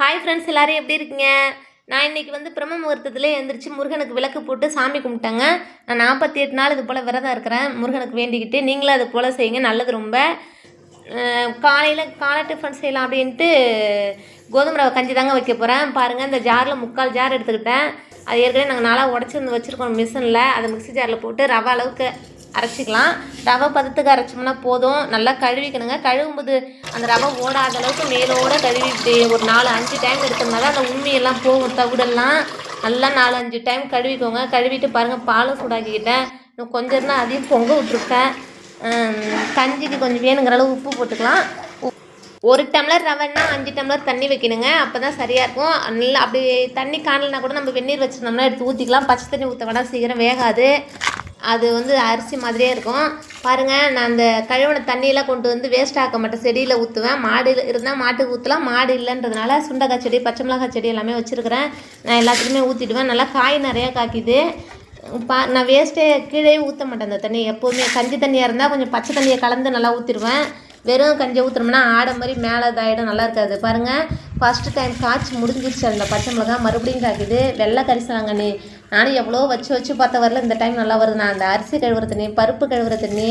Hi friends, எல்லோரும் எப்படி இருக்கீங்க? நான் இன்றைக்கி பிரம்ம முகூர்த்தத்தில் எழுந்திரிச்சு முருகனுக்கு விளக்கு போட்டு சாமி கும்பிட்டேங்க. நான் 48 நாள் இது போல் விரதம் இருக்கிறேன். முருகனுக்கு வேண்டிக்கிட்டு நீங்களும் அது போல் செய்யுங்க, நல்லது ரொம்ப. காலை டிஃபன் செய்யலாம் அப்படின்ட்டு கோதுமை ரவை கஞ்சி தாங்க வைக்க போகிறேன். பாருங்கள், இந்த ஜாரில் 3/4 ஜார் எடுத்துக்கிட்டேன். அது ஏற்கனவே நாங்கள் நாளாக உடச்சி வச்சுருக்கோம் மிஷினில். அதை மிக்ஸி ஜாரில் போட்டு ரவை அளவுக்கு அரைச்சிக்கலாம். ரவை பதத்துக்கு அரைச்சோம்னா போதும். நல்லா கழுவிக்கணுங்க. கழுவும்போது அந்த ரவை ஓடாத அளவுக்கு மேலோட கழுவிட்டு ஒரு 4-5 டைம் எடுத்தோம்னா தான் அந்த உண்மையெல்லாம் போகும், தவிடெல்லாம். நல்லா 4-5 டைம் கழுவிக்கோங்க. கழுவிட்டு பாருங்கள், பாலும் சூடாக்கிக்கிட்டேன். இன்னும் கொஞ்சம் தான் அதையும் பொங்க விட்ருக்கேன். கஞ்சிக்கு கொஞ்சம் வேணுங்கிற அளவு உப்பு போட்டுக்கலாம். 1 டம்ளர் ரவைன்னா 5 டம்ளர் தண்ணி வைக்கணுங்க. அப்போ தான் சரியாக இருக்கும். நல்லா அப்படி தண்ணி காணலைனா கூட நம்ம வெந்நீர் வச்சுருந்தோம்னா எடுத்து ஊற்றிக்கலாம். பச்சை தண்ணி ஊற்ற வேணால், சீக்கிரம் வேகாது. அது அரிசி மாதிரியே இருக்கும். பாருங்கள், நான் அந்த கழுவின தண்ணியெல்லாம் கொண்டு வேஸ்ட் ஆக்க மாட்டேன், செடியில் ஊற்றுவேன். மாடு இருந்தால் மாட்டுக்கு ஊற்றலாம். மாடு இல்லைன்றதுனால சுண்டக்காய் செடி, பச்சை மிளகாய் செடி எல்லாமே வச்சுருக்கிறேன். நான் எல்லாத்துலேயுமே ஊற்றிடுவேன். நல்லா காய் நிறையா காய்க்குது. நான் வேஸ்ட்டே கீழே ஊற்ற மாட்டேன். அந்த தண்ணி எப்போதுமே கஞ்சி தண்ணியாக இருந்தால் கொஞ்சம் பச்சை தண்ணியை கலந்து நல்லா ஊற்றிடுவேன். வெறும் கஞ்சி ஊற்றுறோம்னா ஆடை மாதிரி மேலே இதாகிடும், நல்லா இருக்காது. பாருங்கள், ஃபஸ்ட்டு டைம் காய்ச்சி முடிஞ்சிருச்சு. அந்த பச்சை மிளகா மறுபடியும் காய்க்குது. வெள்ளை கரிசலாங்கண்ணி நானும் எவ்வளோ வச்சு பார்த்த வரல. இந்த டைம் நல்லா வருது. நான் அந்த அரிசி கழுவுற தண்ணி, பருப்பு கழுவுற தண்ணி,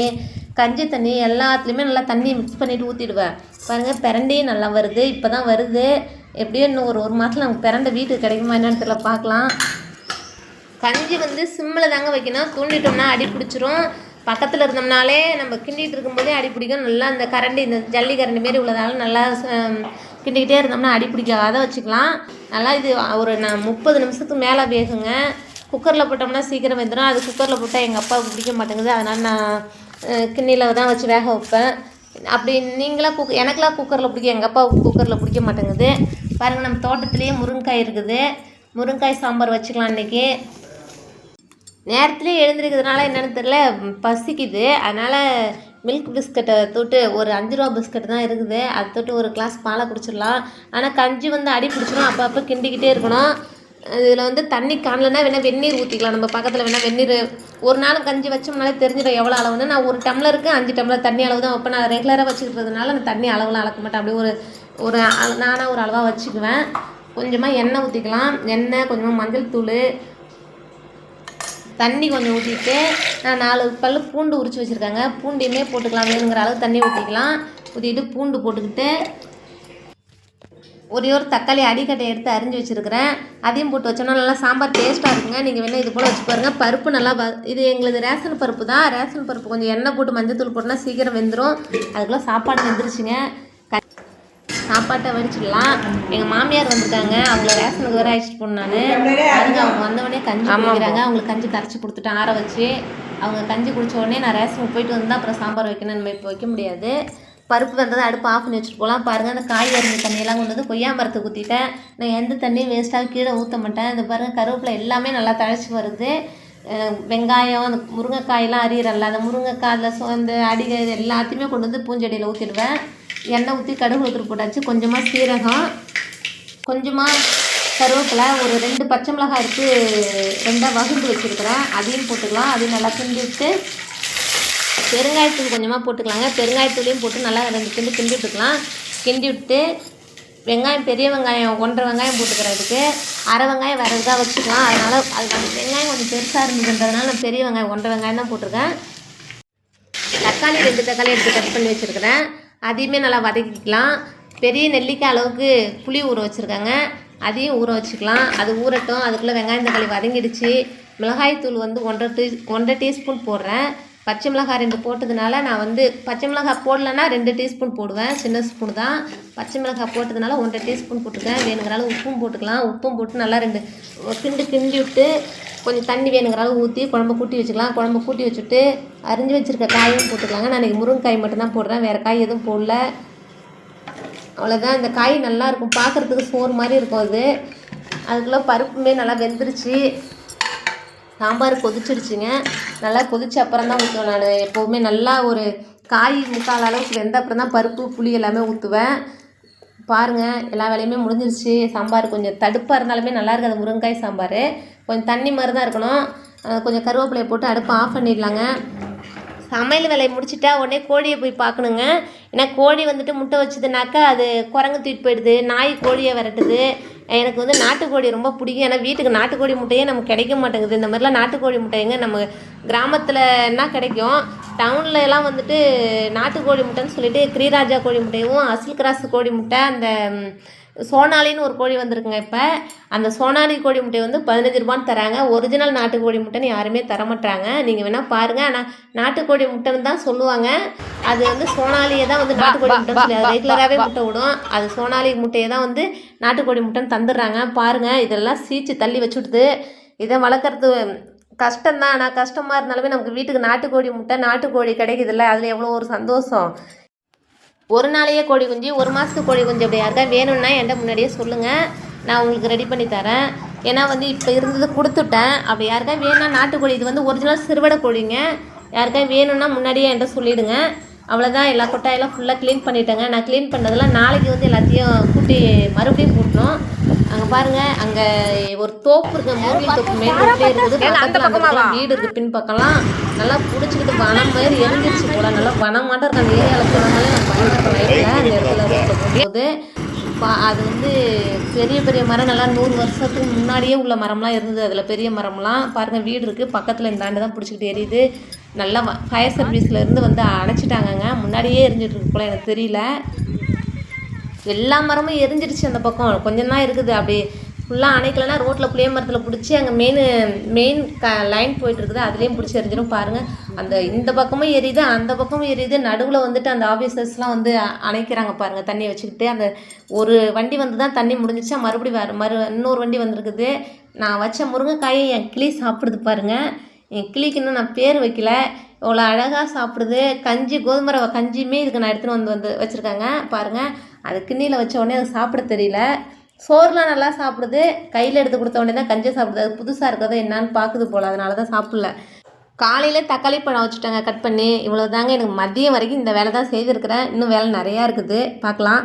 கஞ்சி தண்ணி எல்லாத்துலேயுமே நல்லா தண்ணியை மிக்ஸ் பண்ணிவிட்டு ஊற்றிடுவேன். பாருங்கள், பிரண்டையும் நல்லா வருது. இப்போ தான் வருது. எப்படியும் இன்னும் ஒரு மாதத்தில் நமக்கு பிரண்டை வீட்டுக்கு கிடைக்குமா என்னன்னு தெரியல, பார்க்கலாம். கஞ்சி சிம்மில் தாங்க வைக்கணும். தூண்டிட்டோம்னா அடி பிடிச்சிரும். பக்கத்தில் இருந்தோம்னாலே நம்ம கிண்டிகிட்டு இருக்கும்போதே அடி பிடிக்கும். நல்லா அந்த கரண்டி, இந்த ஜல்லி கரண்டி மாரி உள்ளதால நல்லா கிண்டிக்கிட்டே இருந்தோம்னா அடி பிடிக்காத வச்சுக்கலாம். நல்லா இது ஒரு 30 நிமிஷத்துக்கு மேலே வேகுங்க. குக்கரில் போட்டோம்னா சீக்கிரம் வெந்துடும். அது குக்கரில் போட்டால் எங்கள் அப்பாவுக்கு பிடிக்க மாட்டேங்குது. அதனால் நான் கிண்ணியில் தான் வச்சு வேக வைப்பேன். அப்படி நீங்களாம் எனக்கெலாம் குக்கரில் பிடிக்கும், எங்கள் அப்பாவுக்கு குக்கரில் பிடிக்க மாட்டேங்குது. பாருங்கள், நம்ம தோட்டத்துலேயே முருங்கைக்காய் இருக்குது. முருங்கைக்காய் சாம்பார் வச்சுக்கலாம். இன்றைக்கி நேரத்துலேயே எழுந்திருக்கிறதுனால என்னென்னு தெரில, பசிக்குது. அதனால் மில்க் பிஸ்கட்டை தொட்டு, ஒரு 5 ரூபா பிஸ்கட் தான் இருக்குது, அதை தொட்டு ஒரு கிளாஸ் பாலை குடிச்சிடலாம். ஆனால் கஞ்சி அடி பிடிச்சிடும். அப்பப்போ கிண்டிக்கிட்டே இருக்கணும். இதில் தண்ணி காணலைன்னா வேணால் வெந்நீர் ஊற்றிக்கலாம். நம்ம பக்கத்தில் வேணால் வெந்நீர் ஒரு நாள் கஞ்சி வச்சோம்னாலே தெரிஞ்சிடும் எவ்வளோ அளவுன்னு. நான் 1 டம்ளருக்கு 5 டம்ளர் தண்ணி அளவு தான் வைப்பேன். நான் ரெகுலராக வச்சுக்கிறதுனால அந்த தண்ணி அளவுலாம் அளக்க மாட்டேன். அப்படியே ஒரு நானாக ஒரு அளவாக வச்சுக்குவேன். கொஞ்சமாக எண்ணெய் ஊற்றிக்கலாம். எண்ணெய், கொஞ்சமாக மஞ்சள் தூள், தண்ணி கொஞ்சம் ஊற்றிட்டு, நான் 4 பல் பூண்டு உரித்து வச்சுருக்கேங்க. பூண்டையுமே போட்டுக்கலாம். வேணுங்கிற அளவு தண்ணி ஊற்றிக்கலாம். ஊற்றிட்டு பூண்டு போட்டுக்கிட்டு ஒரு தக்காளி அடிக்கட்டை எடுத்து அரிஞ்சு வச்சுருக்கிறேன். அதையும் போட்டு வச்சோம்னா நல்லா சாம்பார் டேஸ்ட்டாக இருக்குங்க. நீங்கள் வேணால் இது போல் வச்சு பாருங்கள். பருப்பு நல்லா இது எங்களது ரேஷன் பருப்பு தான். ரேஷன் பருப்பு கொஞ்சம் எண்ணெய் போட்டு மஞ்சள் தூள் போட்டோன்னா சீக்கிரம் வெந்துடும். அதுக்குள்ளே சாப்பாடு வெந்துருச்சுங்க. சாப்பாட்டை வடிச்சிடலாம். எங்கள் மாமியார் வந்திருக்காங்க. அவங்கள ரேஷனுக்கு வேறு அழைச்சிட்டு போனேன் நான். அதுங்க அவங்க வந்தவொடனே கஞ்சி குடிக்கிறாங்க. அவங்களுக்கு கஞ்சி கரைச்சி கொடுத்துட்டு ஆற வச்சு, அவங்க கஞ்சி குடித்த உடனே நான் ரேஷனுக்கு போயிட்டு வந்தால் அப்புறம் சாம்பார் வைக்கணும். நம்ம இப்போ வைக்க முடியாது. பருப்பு வந்ததை அடுப்பு ஆஃப் பண்ணி வச்சுட்டு போகலாம். பாருங்கள், அந்த காய் அரிஞ்ச தண்ணியெல்லாம் கொண்டு கொய்யா மரத்துக்கு ஊற்றிட்டேன். நான் எந்த தண்ணியும் வேஸ்ட்டாக கீழே ஊற்ற மாட்டேன். இந்த பாருங்கள், கருவேப்பிலை எல்லாமே நல்லா தழைச்சி வருது. வெங்காயம், அந்த முருங்கைக்காயெல்லாம் அரியறல, அந்த முருங்கைக்காய், அதில் அந்த அடிகள் எல்லாத்தையுமே கொண்டு பூஞ்செடியில் ஊற்றிடுவேன். எண்ணெய் ஊற்றி கடுகு ஊற்றி போட்டாச்சு. கொஞ்சமாக சீரகம், கொஞ்சமாக கருவேப்பிலை, ஒரு 2 பச்சை மிளகாய் எடுத்து 2ஆக வகுந்து வச்சுருக்கிறேன். அதையும் போட்டுக்கலாம். அதையும் நல்லா கிண்டி விட்டு பெருங்காயத்தூள் கொஞ்சமாக போட்டுக்கலாங்க. பெருங்காயத்தூளையும் போட்டு நல்லா 2 கிண்டி விட்டுக்கலாம். கிண்டி விட்டு வெங்காயம், பெரிய வெங்காயம் 1.5 வெங்காயம் போட்டுக்கிறேன். இதுக்கு அரை வெங்காயம் வேறு இதாக வச்சுக்கலாம். அதனால் அது வெங்காயம் கொஞ்சம் பெருசாக இருந்ததுன்றதுனால நான் பெரிய வெங்காயம் 1.5 வெங்காயம் தான் போட்டிருக்கேன். தக்காளி 2 தக்காளி எடுத்து கட் பண்ணி வச்சுருக்கிறேன். அதையுமே நல்லா வதக்கிக்கலாம். பெரிய நெல்லிக்காய் அளவுக்கு புளி ஊற வச்சுருக்காங்க. அதையும் ஊற வச்சுக்கலாம். அது ஊறட்டும். அதுக்குள்ளே வெங்காயம் தக்காளி வதங்கிடுச்சு. மிளகாய்த்தூள் 1.5 டீஸ்பூன் போடுறேன். பச்சை மிளகாய் 2 போட்டதுனால நான் பச்சை மிளகாய் போடலைன்னா 2 டீஸ்பூன் போடுவேன். சின்ன ஸ்பூன் தான். பச்சை மிளகாய் போட்டதுனால 1.5 டீஸ்பூன் போட்டுருக்கேன். வேணுங்கிற அளவு உப்பும் போட்டுக்கலாம். உப்பும் போட்டு நல்லா 2 கிண்டி விட்டு கொஞ்சம் தண்ணி வேணுங்கிற அளவு ஊற்றி குழம்பு கூட்டி வச்சுக்கலாம். குழம்பு கூட்டி வச்சுட்டு அரிஞ்சு வச்சுருக்க காயும் போட்டுக்கலாங்க. நான் இன்றைக்கி முருங்கைக்காய் மட்டும்தான் போடுறேன், வேறு காய் எதுவும் போடல. அவ்வளோதான். இந்த காய் நல்லாயிருக்கும், பார்க்குறதுக்கு சோறு மாதிரி இருக்கும். அதுக்குள்ளே பருப்புமே நல்லா வெந்துருச்சு. சாம்பார் கொதிச்சிடுச்சுங்க. நல்லா கொதிச்ச அப்புறம் தான் ஊற்றுவேன். நான் எப்போவுமே நல்லா ஒரு காய் 3/4 அளவுக்கு வெந்த அப்புறம் தான் பருப்பு, புளி எல்லாமே ஊற்றுவேன். பாருங்கள், எல்லா வேலையுமே முடிஞ்சிருச்சு. சாம்பார் கொஞ்சம் தடுப்பாக இருந்தாலுமே நல்லா இருக்காது முருங்கைக்காய் சாம்பார். கொஞ்சம் தண்ணி மாதிரி தான் இருக்கணும். கொஞ்சம் கருவேப்பிலையை போட்டு அடுப்பை ஆஃப் பண்ணிடலாங்க. சமையல் வேலையை முடிச்சுட்டா உடனே கோழியை போய் பார்க்கணுங்க. ஏன்னா கோழி வந்துட்டு முட்டை வச்சுதுனாக்கா அது குரங்கு தூக்கிட்டு போயிடுது, நாய் கோழியை விரட்டுது. எனக்கு வந்து நாட்டுக்கோழி ரொம்ப பிடிக்கும். ஏன்னா வீட்டுக்கு நாட்டுக்கோழி முட்டையே நமக்கு கிடைக்க மாட்டேங்குது. இந்த மாதிரிலாம் நாட்டுக்கோழி முட்டைங்க நம்ம கிராமத்துலன்னா கிடைக்கும். டவுனில் எல்லாம் வந்துட்டு நாட்டுக்கோழி முட்டைன்னு சொல்லிட்டு கிரிராஜா கோழி முட்டையும், அசல் கிராஸ் கோழி முட்டை, அந்த சோனாலின்னு ஒரு கோழி வந்திருக்குங்க. இப்போ அந்த சோனாலி கோழி முட்டை வந்து 15 ரூபான்னு தராங்க. ஒரிஜினல் நாட்டுக்கோழி முட்டைன்னு யாருமே தரமாட்டாங்க. நீங்கள் வேணால் பாருங்கள். ஆனால் நாட்டுக்கோழி முட்டைன்னு தான் சொல்லுவாங்க. அது வந்து சோனாலியை தான் வந்து நாட்டுக்கோழி முட்டைன்னு சொல்லி அது ரெகுலராகவே முட்டை விடும். அது சோனாலி முட்டையை தான் வந்து நாட்டுக்கோழி முட்டைன்னு தந்துடுறாங்க. பாருங்கள், இதெல்லாம் சீச்சு தள்ளி வச்சுடுது. இதை வளர்க்குறது கஷ்டம்தான். ஆனால் கஷ்டமாக இருந்தாலுமே நமக்கு வீட்டுக்கு நாட்டுக்கோழி முட்டை, நாட்டுக்கோழி கிடைக்குதுல்ல, அதில் எவ்வளோ ஒரு சந்தோஷம். ஒரு நாளையே கோழி குஞ்சு, ஒரு மாதத்துக்கு கோழி குஞ்சு அப்படி யாருக்கா வேணும்னா என்கிட்ட முன்னாடியே சொல்லுங்கள், நான் உங்களுக்கு ரெடி பண்ணி தரேன். ஏன்னா வந்து இப்போ இருந்தது கொடுத்துட்டேன். அப்படி யாருக்கா வேணும்னா நாட்டுக்கோழி, இது வந்து ஒரிஜினல் சிறுவடை கோழிங்க. யாருக்கா வேணும்னா முன்னாடியே என்கிட்ட சொல்லிவிடுங்க. அவ்வளோதான். எல்லா கொட்டாயெல்லாம் ஃபுல்லாக க்ளீன் பண்ணிட்டேங்க. நான் க்ளீன் பண்ணதெல்லாம் நாளைக்கு வந்து எல்லாத்தையும் கூட்டி மறுபடியும் கூட்டணும். அங்கே பாருங்கள், அங்கே ஒரு தோப்பு இருக்குது, மூங்கில் தோப்பு மெயின் ரோட்லேயே இருக்குது. பக்கத்தில் அந்த வீடு இருக்குது, பின் பக்கம்லாம் நல்லா பிடிச்சிக்கிட்டு வனம் மாதிரி எரிஞ்சிருச்சு போல். நல்லா வனம் மாட்டம் இருக்குது. அந்த ஏரியாவில் போனாலே நான் பயன்படுத்த லைட்டில் அந்த இடத்துல ரோட்டில் போகும்போது அது வந்து பெரிய பெரிய மரம், நல்லா 100 வருஷத்துக்கு முன்னாடியே உள்ள மரம்லாம் இருந்தது. அதில் பெரிய மரம்லாம் பாருங்கள், வீடு இருக்குது பக்கத்தில். இந்த ஆண்டு தான் பிடிச்சிக்கிட்டு எரியுது. நல்லா ஃபயர் சர்வீஸ்லேருந்து வந்து அணைச்சிட்டாங்கங்க. முன்னாடியே எரிஞ்சிட்டு இருக்கு போல், எனக்கு தெரியல. எல்லா மரமும் எரிஞ்சிடுச்சு. அந்த பக்கம் கொஞ்சம் தான் இருக்குது. அப்படி ஃபுல்லாக அணைக்கலைன்னா ரோட்டில் புளிய மரத்தில் பிடிச்சி அங்கே மெயின் லைன் போயிட்டு இருக்குது, அதுலேயும் பிடிச்சி எரிஞ்சிடும். பாருங்கள், அந்த இந்த பக்கமும் எரியுது, அந்த பக்கமும் எரியுது. நடுவில் வந்துட்டு அந்த ஆஃபீஸர்ஸ்லாம் வந்து அணைக்கிறாங்க பாருங்கள், தண்ணி வச்சுக்கிட்டு. அந்த ஒரு வண்டி வந்து தான் தண்ணி முடிஞ்சிச்சா, மறுபடியும் இன்னொரு வண்டி வந்திருக்குது. நான் வச்ச முருங்கைக்காயை என் கிளி சாப்பிடுது பாருங்கள். என் கிளிக்கு இன்னும் நான் பேர் வைக்கல, இவ்வளோ அழகாக சாப்பிடுது. கஞ்சி, கோதுமை ரவை கஞ்சியுமே இதுக்கு நான் எடுத்துகிட்டு வந்து வச்சுருக்காங்க பாருங்கள். அது கிண்ணியில் வச்ச உடனே அது சாப்பிட தெரியல. சோறுலாம் நல்லா சாப்பிடுது. கையில் எடுத்து கொடுத்த உடனே தான் கஞ்சி சாப்பிடுது. அது புதுசாக இருக்கிறத என்னான்னு பார்க்குது போல், அதனால தான் சாப்பிடல. காலையில் தக்காளி பழம் வச்சுட்டாங்க கட் பண்ணி. இவ்வளோ தாங்க. எனக்கு மதியம் வரைக்கும் இந்த வேலை தான் செய்திருக்கிறேன். இன்னும் வேலை நிறையா இருக்குது, பார்க்கலாம்.